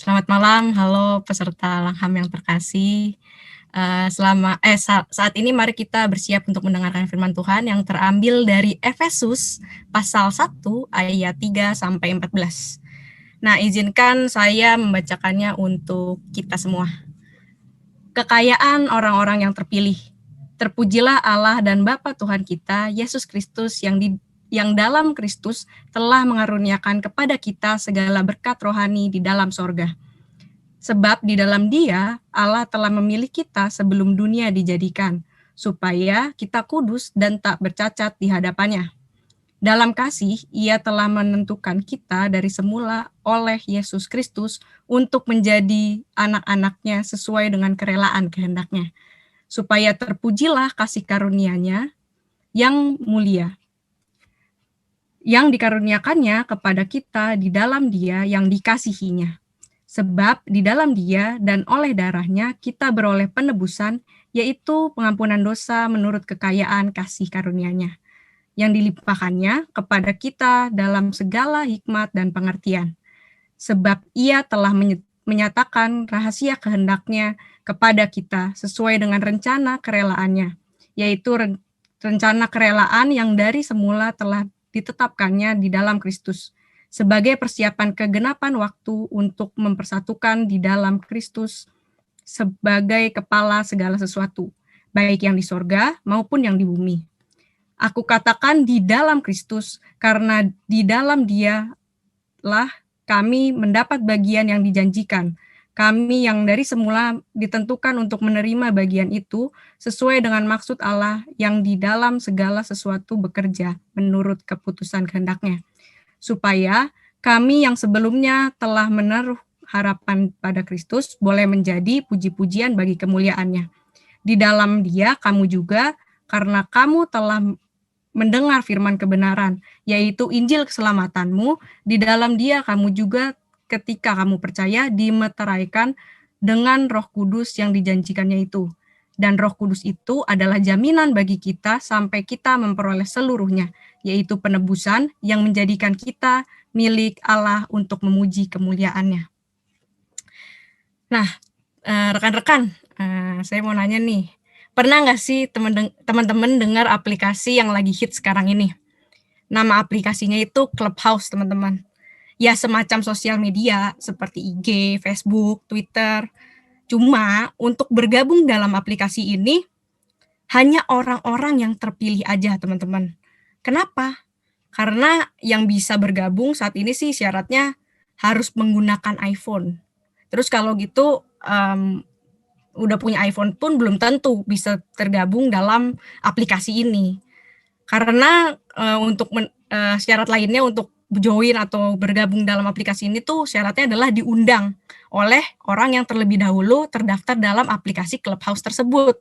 Selamat malam, halo peserta Langham yang terkasih. Saat ini mari kita bersiap untuk mendengarkan firman Tuhan yang terambil dari Efesus pasal 1 ayat 3 sampai 14. Nah, izinkan saya membacakannya untuk kita semua. Kekayaan orang-orang yang terpilih. Terpujilah Allah dan Bapa Tuhan kita, Yesus Kristus yang dalam Kristus telah mengaruniakan kepada kita segala berkat rohani di dalam sorga. Sebab di dalam Dia, Allah telah memilih kita sebelum dunia dijadikan, supaya kita kudus dan tak bercacat di hadapannya. Dalam kasih, Ia telah menentukan kita dari semula oleh Yesus Kristus untuk menjadi anak-anaknya sesuai dengan kerelaan kehendak-Nya, supaya terpujilah kasih karunia-Nya yang mulia, yang dikaruniakannya kepada kita di dalam Dia yang dikasihinya. Sebab di dalam Dia dan oleh darah-Nya kita beroleh penebusan, yaitu pengampunan dosa menurut kekayaan kasih karunia-Nya, yang dilimpahkannya kepada kita dalam segala hikmat dan pengertian. Sebab Ia telah menyatakan rahasia kehendak-Nya kepada kita sesuai dengan rencana kerelaan-Nya, yaitu rencana kerelaan yang dari semula telah ditetapkannya di dalam Kristus, sebagai persiapan kegenapan waktu untuk mempersatukan di dalam Kristus sebagai kepala segala sesuatu, baik yang di sorga maupun yang di bumi. Aku katakan di dalam Kristus, karena di dalam Dia-lah kami mendapat bagian yang dijanjikan. Kami yang dari semula ditentukan untuk menerima bagian itu sesuai dengan maksud Allah yang di dalam segala sesuatu bekerja menurut keputusan kehendak-Nya, supaya kami yang sebelumnya telah menaruh harapan pada Kristus boleh menjadi puji-pujian bagi kemuliaan-Nya. Di dalam Dia kamu juga, karena kamu telah mendengar firman kebenaran, yaitu Injil keselamatanmu, di dalam Dia kamu juga ketika kamu percaya dimeteraikan dengan Roh Kudus yang dijanjikannya itu. Dan Roh Kudus itu adalah jaminan bagi kita sampai kita memperoleh seluruhnya, yaitu penebusan yang menjadikan kita milik Allah untuk memuji kemuliaan-Nya. Nah, rekan-rekan, saya mau nanya nih, pernah nggak sih teman-teman dengar aplikasi yang lagi hit sekarang ini? Nama aplikasinya itu Clubhouse, teman-teman. Ya, semacam sosial media seperti IG, Facebook, Twitter. Cuma untuk bergabung dalam aplikasi ini hanya orang-orang yang terpilih aja, teman-teman. Kenapa? Karena yang bisa bergabung saat ini sih syaratnya harus menggunakan iPhone. Terus kalau gitu udah punya iPhone pun belum tentu bisa tergabung dalam aplikasi ini. Karena untuk syarat lainnya untuk join atau bergabung dalam aplikasi ini tuh syaratnya adalah diundang oleh orang yang terlebih dahulu terdaftar dalam aplikasi Clubhouse tersebut.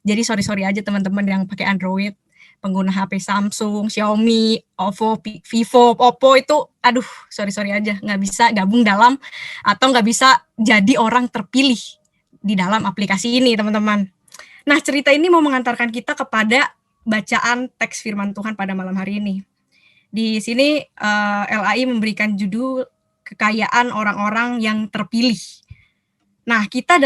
Jadi sorry aja teman-teman yang pakai Android, pengguna HP Samsung, Xiaomi, OVO, Vivo, Oppo itu, aduh sorry aja nggak bisa gabung dalam atau nggak bisa jadi orang terpilih di dalam aplikasi ini, teman-teman. Nah, cerita ini mau mengantarkan kita kepada bacaan teks firman Tuhan pada malam hari ini. Di sini LAI memberikan judul kekayaan orang-orang yang terpilih. Nah, kita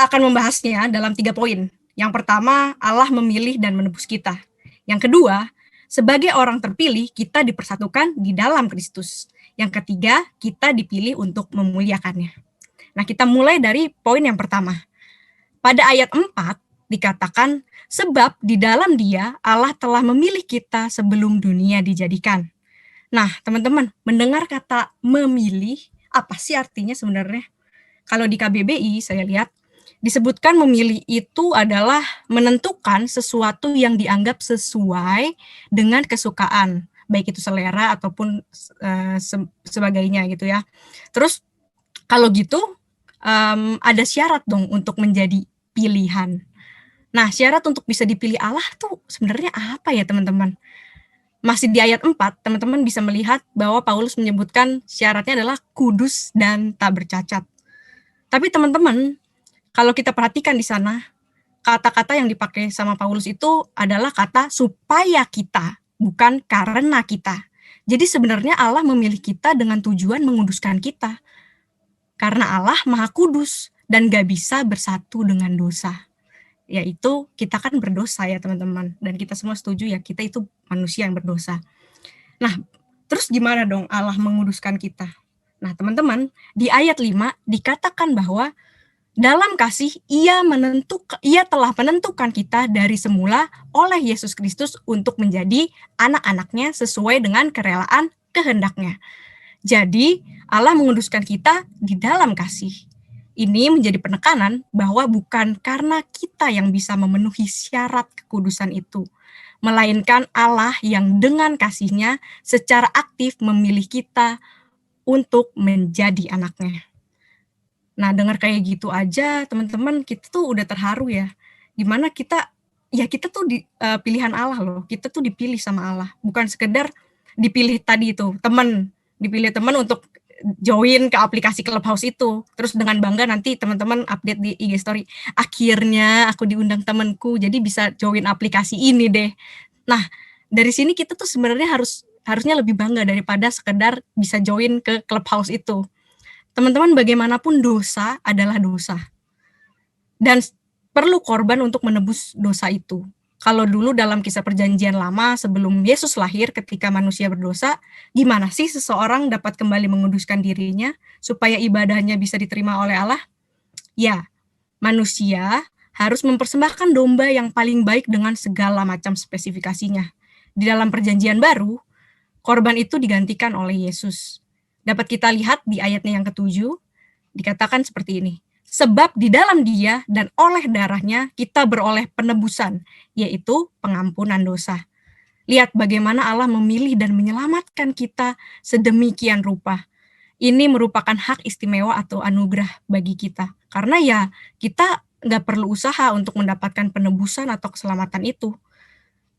akan membahasnya dalam 3 poin. Yang pertama, Allah memilih dan menebus kita. Yang kedua, sebagai orang terpilih, kita dipersatukan di dalam Kristus. Yang ketiga, kita dipilih untuk memuliakannya. Nah, kita mulai dari poin yang pertama. Pada ayat 4 dikatakan, sebab di dalam Dia Allah telah memilih kita sebelum dunia dijadikan. Nah, teman-teman, mendengar kata memilih, apa sih artinya sebenarnya? Kalau di KBBI saya lihat disebutkan memilih itu adalah menentukan sesuatu yang dianggap sesuai dengan kesukaan, baik itu selera ataupun sebagainya gitu ya. Terus kalau gitu ada syarat dong untuk menjadi pilihan. Nah, syarat untuk bisa dipilih Allah tuh sebenarnya apa ya, teman-teman? Masih di ayat 4, teman-teman bisa melihat bahwa Paulus menyebutkan syaratnya adalah kudus dan tak bercacat. Tapi teman-teman, kalau kita perhatikan di sana, kata-kata yang dipakai sama Paulus itu adalah kata supaya kita, bukan karena kita. Jadi sebenarnya Allah memilih kita dengan tujuan menguduskan kita. Karena Allah Maha Kudus dan gak bisa bersatu dengan dosa. Yaitu kita kan berdosa ya teman-teman. Dan kita semua setuju ya kita itu manusia yang berdosa. Nah, terus gimana dong Allah menguduskan kita? Nah teman-teman, di ayat 5 dikatakan bahwa dalam kasih ia telah menentukan kita dari semula oleh Yesus Kristus untuk menjadi anak-anaknya sesuai dengan kerelaan kehendaknya. Jadi Allah menguduskan kita di dalam kasih. Ini menjadi penekanan bahwa bukan karena kita yang bisa memenuhi syarat kekudusan itu, melainkan Allah yang dengan kasih-Nya secara aktif memilih kita untuk menjadi anaknya. Nah, dengar kayak gitu aja, teman-teman, kita tuh udah terharu ya. Gimana kita tuh pilihan Allah loh. Kita tuh dipilih sama Allah, bukan sekedar dipilih tadi itu, dipilih teman untuk join ke aplikasi Clubhouse itu. Terus dengan bangga nanti teman-teman update di IG story, akhirnya aku diundang temanku, jadi bisa join aplikasi ini deh. Nah, dari sini kita tuh sebenarnya harusnya lebih bangga daripada sekedar bisa join ke Clubhouse itu. Teman-teman, bagaimanapun dosa adalah dosa. Dan perlu korban untuk menebus dosa itu. Kalau dulu dalam kisah perjanjian lama sebelum Yesus lahir ketika manusia berdosa, gimana sih seseorang dapat kembali menguduskan dirinya supaya ibadahnya bisa diterima oleh Allah? Ya, manusia harus mempersembahkan domba yang paling baik dengan segala macam spesifikasinya. Di dalam perjanjian baru, korban itu digantikan oleh Yesus. Dapat kita lihat di ayatnya yang ke-7, dikatakan seperti ini. Sebab di dalam Dia dan oleh darahnya kita beroleh penebusan, yaitu pengampunan dosa. Lihat bagaimana Allah memilih dan menyelamatkan kita sedemikian rupa. Ini merupakan hak istimewa atau anugerah bagi kita. Karena ya kita nggak perlu usaha untuk mendapatkan penebusan atau keselamatan itu.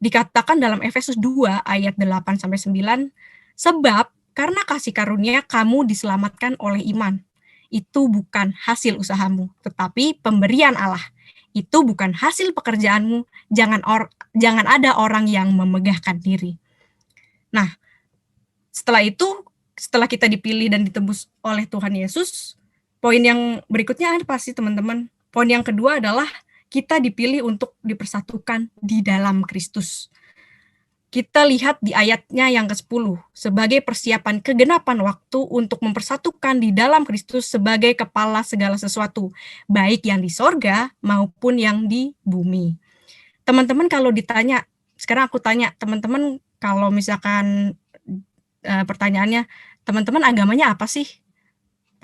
Dikatakan dalam Efesus 2 ayat 8-9, sebab karena kasih karunia kamu diselamatkan oleh iman. Itu bukan hasil usahamu, tetapi pemberian Allah. Itu bukan hasil pekerjaanmu, jangan ada orang yang memegahkan diri. Nah, setelah kita dipilih dan ditebus oleh Tuhan Yesus, poin yang berikutnya apa sih teman-teman? Poin yang kedua adalah kita dipilih untuk dipersatukan di dalam Kristus. Kita lihat di ayatnya yang ke-10, sebagai persiapan kegenapan waktu untuk mempersatukan di dalam Kristus sebagai kepala segala sesuatu, baik yang di sorga maupun yang di bumi. Teman-teman kalau ditanya, sekarang aku tanya, teman-teman kalau misalkan pertanyaannya, teman-teman agamanya apa sih?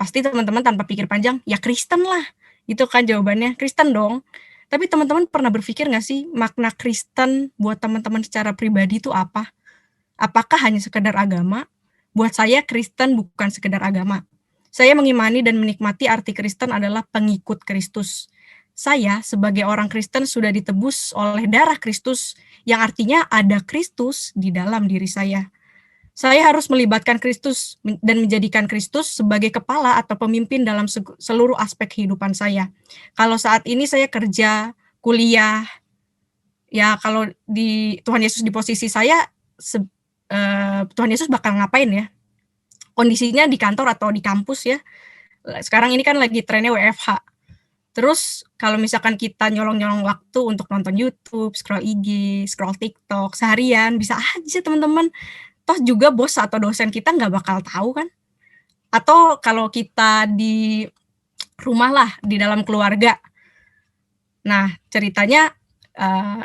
Pasti teman-teman tanpa pikir panjang, ya Kristen lah. Itu kan jawabannya, Kristen dong. Tapi teman-teman pernah berpikir nggak sih makna Kristen buat teman-teman secara pribadi itu apa? Apakah hanya sekedar agama? Buat saya Kristen bukan sekedar agama. Saya mengimani dan menikmati arti Kristen adalah pengikut Kristus. Saya sebagai orang Kristen sudah ditebus oleh darah Kristus, yang artinya ada Kristus di dalam diri saya. Saya harus melibatkan Kristus dan menjadikan Kristus sebagai kepala atau pemimpin dalam seluruh aspek kehidupan saya. Kalau saat ini saya kerja, kuliah, ya kalau Tuhan Yesus di posisi saya, Tuhan Yesus bakal ngapain ya? Kondisinya di kantor atau di kampus ya. Sekarang ini kan lagi trennya WFH. Terus kalau misalkan kita nyolong-nyolong waktu untuk nonton YouTube, scroll IG, scroll TikTok seharian, bisa aja teman-teman. Toh juga bos atau dosen kita nggak bakal tahu kan. Atau kalau kita di rumah lah, di dalam keluarga. Nah, ceritanya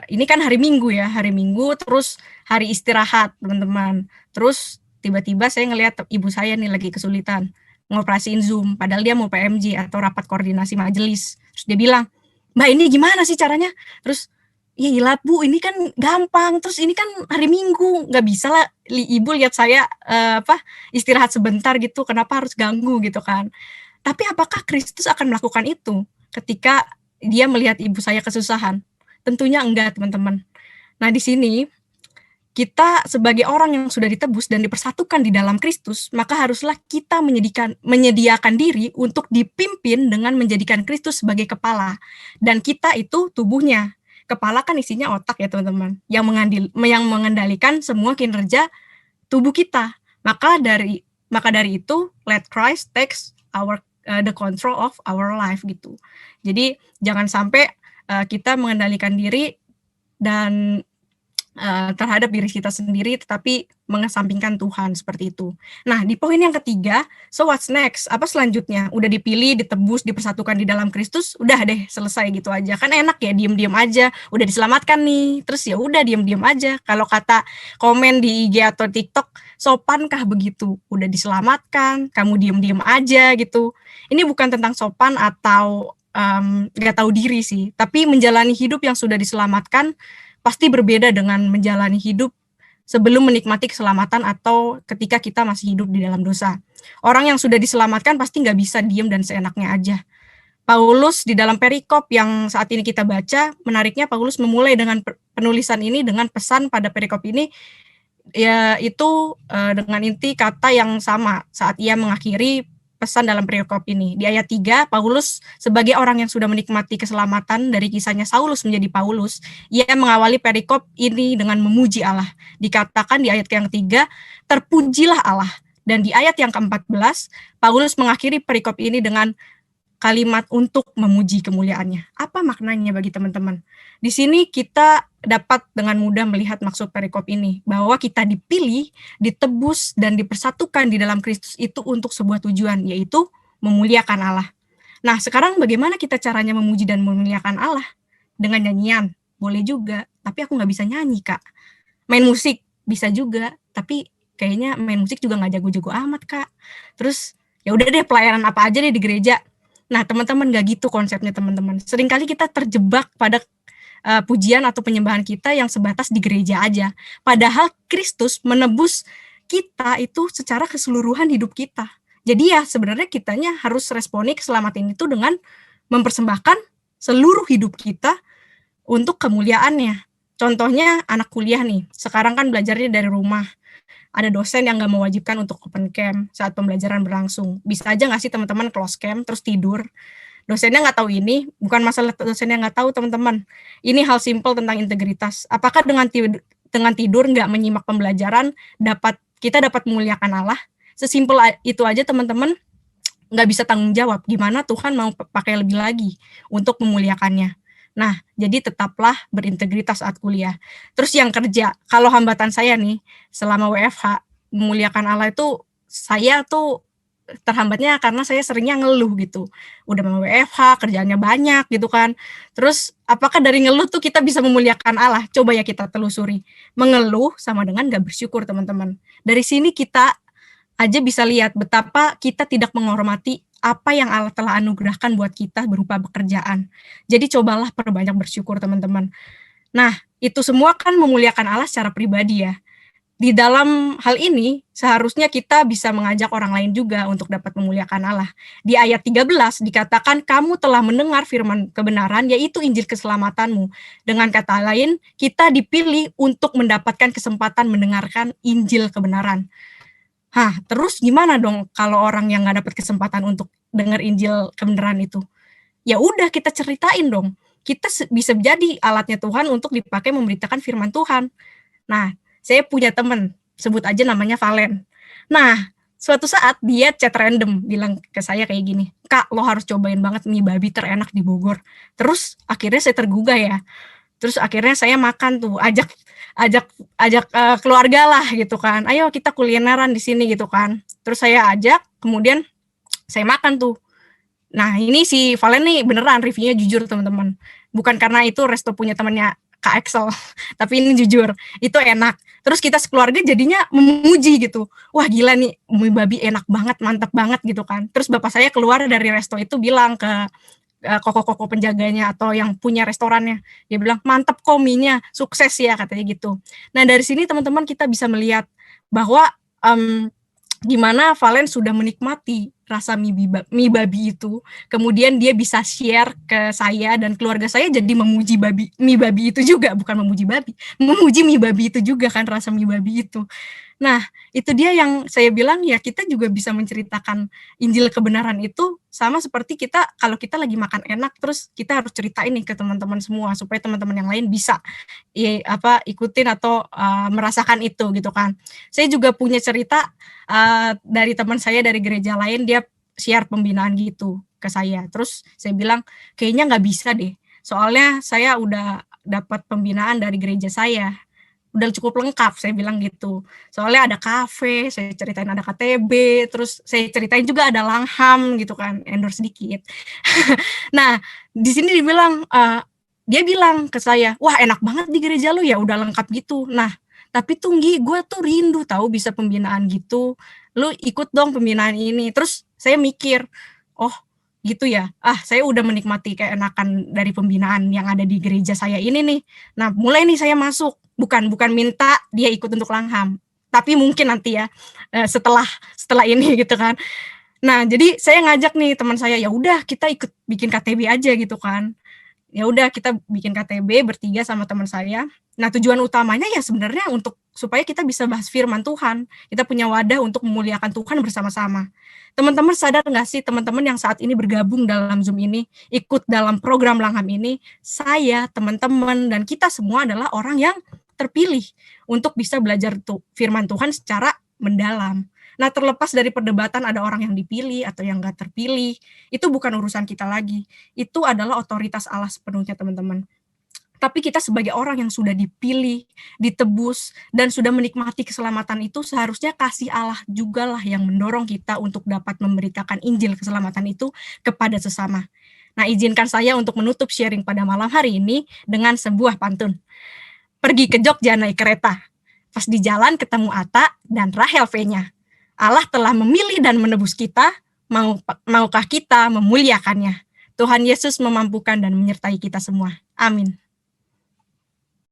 ini kan hari Minggu ya, hari Minggu terus hari istirahat teman-teman. Terus tiba-tiba saya ngelihat ibu saya nih lagi kesulitan ngoperasiin Zoom, padahal dia mau PMJ atau rapat koordinasi majelis. Terus dia bilang, Mbak ini gimana sih caranya? Terus, ya gila Bu, ini kan gampang. Terus ini kan hari Minggu, nggak bisa lah ibu lihat saya istirahat sebentar gitu. Kenapa harus ganggu gitu kan? Tapi apakah Kristus akan melakukan itu ketika dia melihat ibu saya kesusahan? Tentunya enggak, teman-teman. Nah, di sini kita sebagai orang yang sudah ditebus dan dipersatukan di dalam Kristus, maka haruslah kita menyediakan diri untuk dipimpin dengan menjadikan Kristus sebagai kepala. Dan kita itu tubuhnya. Kepala kan isinya otak ya teman-teman, yang mengendalikan semua kinerja tubuh kita. Maka dari itu, let Christ take our the control of our life gitu. Jadi jangan sampai kita mengendalikan diri dan terhadap diri kita sendiri, tetapi mengesampingkan Tuhan, seperti itu. Nah, di poin yang ketiga, so what's next? Apa selanjutnya? Udah dipilih, ditebus, dipersatukan di dalam Kristus, udah deh selesai gitu aja. Kan enak ya, diem-diem aja, udah diselamatkan nih, terus ya udah diem-diem aja. Kalau kata komen di IG atau TikTok, sopankah begitu? Udah diselamatkan, kamu diem-diem aja gitu. Ini bukan tentang sopan atau nggak tahu diri sih, tapi menjalani hidup yang sudah diselamatkan pasti berbeda dengan menjalani hidup sebelum menikmati keselamatan atau ketika kita masih hidup di dalam dosa. Orang yang sudah diselamatkan pasti nggak bisa diem dan seenaknya aja. Paulus di dalam perikop yang saat ini kita baca, menariknya Paulus memulai dengan penulisan ini dengan pesan pada perikop ini, yaitu dengan inti kata yang sama saat ia mengakhiri pesan dalam perikop ini. Di ayat 3, Paulus sebagai orang yang sudah menikmati keselamatan dari kisahnya Saulus menjadi Paulus, ia mengawali perikop ini dengan memuji Allah. Dikatakan di ayat yang ketiga, terpujilah Allah. Dan di ayat yang ke-14, Paulus mengakhiri perikop ini dengan kalimat untuk memuji kemuliaannya. Apa maknanya bagi teman-teman? Di sini kita dapat dengan mudah melihat maksud perikop ini, bahwa kita dipilih, ditebus, dan dipersatukan di dalam Kristus itu untuk sebuah tujuan, yaitu memuliakan Allah. Nah, sekarang bagaimana kita caranya memuji dan memuliakan Allah? Dengan nyanyian, boleh juga, tapi aku nggak bisa nyanyi, Kak. Main musik, bisa juga, tapi kayaknya main musik juga nggak jago-jago amat, Kak. Terus, ya udah deh, pelayanan apa aja deh di gereja. Nah, teman-teman, nggak gitu konsepnya, teman-teman. Seringkali kita terjebak pada pujian atau penyembahan kita yang sebatas di gereja aja. Padahal Kristus menebus kita itu secara keseluruhan hidup kita. Jadi ya sebenarnya kitanya harus responi keselamatan itu dengan mempersembahkan seluruh hidup kita untuk kemuliaannya. Contohnya anak kuliah nih, sekarang kan belajarnya dari rumah. Ada dosen yang nggak mewajibkan untuk open cam saat pembelajaran berlangsung. Bisa aja nggak sih teman-teman close cam terus tidur? Dosennya nggak tahu ini, bukan masalah dosennya nggak tahu teman-teman. Ini hal simpel tentang integritas. Apakah dengan tidur nggak menyimak pembelajaran kita dapat memuliakan Allah? Sesimpel itu aja teman-teman, nggak bisa tanggung jawab. Gimana Tuhan mau pakai lebih lagi untuk memuliakannya? Nah, jadi tetaplah berintegritas saat kuliah. Terus yang kerja, kalau hambatan saya nih, selama WFH, memuliakan Allah itu, saya tuh terhambatnya karena saya seringnya ngeluh gitu. Udah mau WFH, kerjaannya banyak gitu kan. Terus apakah dari ngeluh tuh kita bisa memuliakan Allah? Coba ya kita telusuri. Mengeluh sama dengan gak bersyukur, teman-teman. Dari sini kita aja bisa lihat betapa kita tidak menghormati apa yang Allah telah anugerahkan buat kita berupa pekerjaan. Jadi cobalah perbanyak bersyukur, teman-teman. Nah, itu semua kan memuliakan Allah secara pribadi ya. Di dalam hal ini, seharusnya kita bisa mengajak orang lain juga untuk dapat memuliakan Allah. Di ayat 13 dikatakan, kamu telah mendengar firman kebenaran, yaitu Injil keselamatanmu. Dengan kata lain, kita dipilih untuk mendapatkan kesempatan mendengarkan Injil kebenaran. Terus gimana dong kalau orang yang nggak dapat kesempatan untuk dengar Injil kebenaran itu? Ya udah, kita ceritain dong. Kita bisa jadi alatnya Tuhan untuk dipakai memberitakan firman Tuhan. Nah, saya punya teman, sebut aja namanya Valen. Nah, suatu saat dia chat random, bilang ke saya kayak gini, Kak, lo harus cobain banget mie babi terenak di Bogor. Terus akhirnya saya tergugah ya. Terus akhirnya saya makan tuh, ajak keluarga lah gitu kan. Ayo kita kulineran di sini gitu kan. Terus saya ajak, kemudian saya makan tuh. Nah, ini si Valen nih beneran reviewnya jujur, teman-teman. Bukan karena itu resto punya temannya Kak Excel, tapi ini jujur, itu enak. Terus kita sekeluarga jadinya memuji gitu. Wah gila nih, mie babi enak banget, mantap banget gitu kan. Terus bapak saya keluar dari resto itu bilang ke koko-koko penjaganya atau yang punya restorannya. Dia bilang, mantap kok mie-nya, sukses ya katanya gitu. Nah dari sini teman-teman kita bisa melihat bahwa gimana Valen sudah menikmati rasa mie babi itu, kemudian dia bisa share ke saya dan keluarga saya, jadi memuji mie babi itu juga, bukan memuji babi, memuji mie babi itu juga kan, rasa mie babi itu. Nah, itu dia yang saya bilang ya, kita juga bisa menceritakan Injil kebenaran itu sama seperti kita kalau kita lagi makan enak, terus kita harus ceritain nih ke teman-teman semua supaya teman-teman yang lain bisa ikutin atau merasakan itu gitu kan. Saya juga punya cerita dari teman saya dari gereja lain, dia share pembinaan gitu ke saya. Terus saya bilang, kayaknya nggak bisa deh, soalnya saya udah dapat pembinaan dari gereja saya, udah cukup lengkap, saya bilang gitu. Soalnya ada kafe, saya ceritain ada KTB, terus saya ceritain juga ada Langham gitu kan, endorse sedikit. Nah, di sini dia bilang ke saya, wah enak banget di gereja lu ya, udah lengkap gitu. Nah, tapi Tunggi, gue tuh rindu tahu bisa pembinaan gitu. Lu ikut dong pembinaan ini. Terus saya mikir, oh gitu ya. Saya udah menikmati keenakan dari pembinaan yang ada di gereja saya ini nih. Nah, mulai nih saya masuk. Bukan minta dia ikut untuk Langham, tapi mungkin nanti ya setelah ini gitu kan. Nah, jadi saya ngajak nih teman saya, ya udah kita ikut bikin KTB aja gitu kan. Ya udah kita bikin KTB bertiga sama teman saya. Nah, tujuan utamanya ya sebenarnya untuk supaya kita bisa bahas firman Tuhan. Kita punya wadah untuk memuliakan Tuhan bersama-sama. Teman-teman sadar nggak sih, teman-teman yang saat ini bergabung dalam Zoom ini, ikut dalam program Langham ini, saya, teman-teman, dan kita semua adalah orang yang terpilih untuk bisa belajar firman Tuhan secara mendalam. Nah, terlepas dari perdebatan ada orang yang dipilih atau yang nggak terpilih, itu bukan urusan kita lagi. Itu adalah otoritas Allah sepenuhnya, teman-teman. Tapi kita sebagai orang yang sudah dipilih, ditebus, dan sudah menikmati keselamatan itu, seharusnya kasih Allah juga lah yang mendorong kita untuk dapat memberitakan Injil keselamatan itu kepada sesama. Nah, izinkan saya untuk menutup sharing pada malam hari ini dengan sebuah pantun. Pergi ke Jogja naik kereta, pas di jalan ketemu Atta dan Rahel V-nya. Allah telah memilih dan menebus kita, maukah kita memuliakannya? Tuhan Yesus memampukan dan menyertai kita semua. Amin.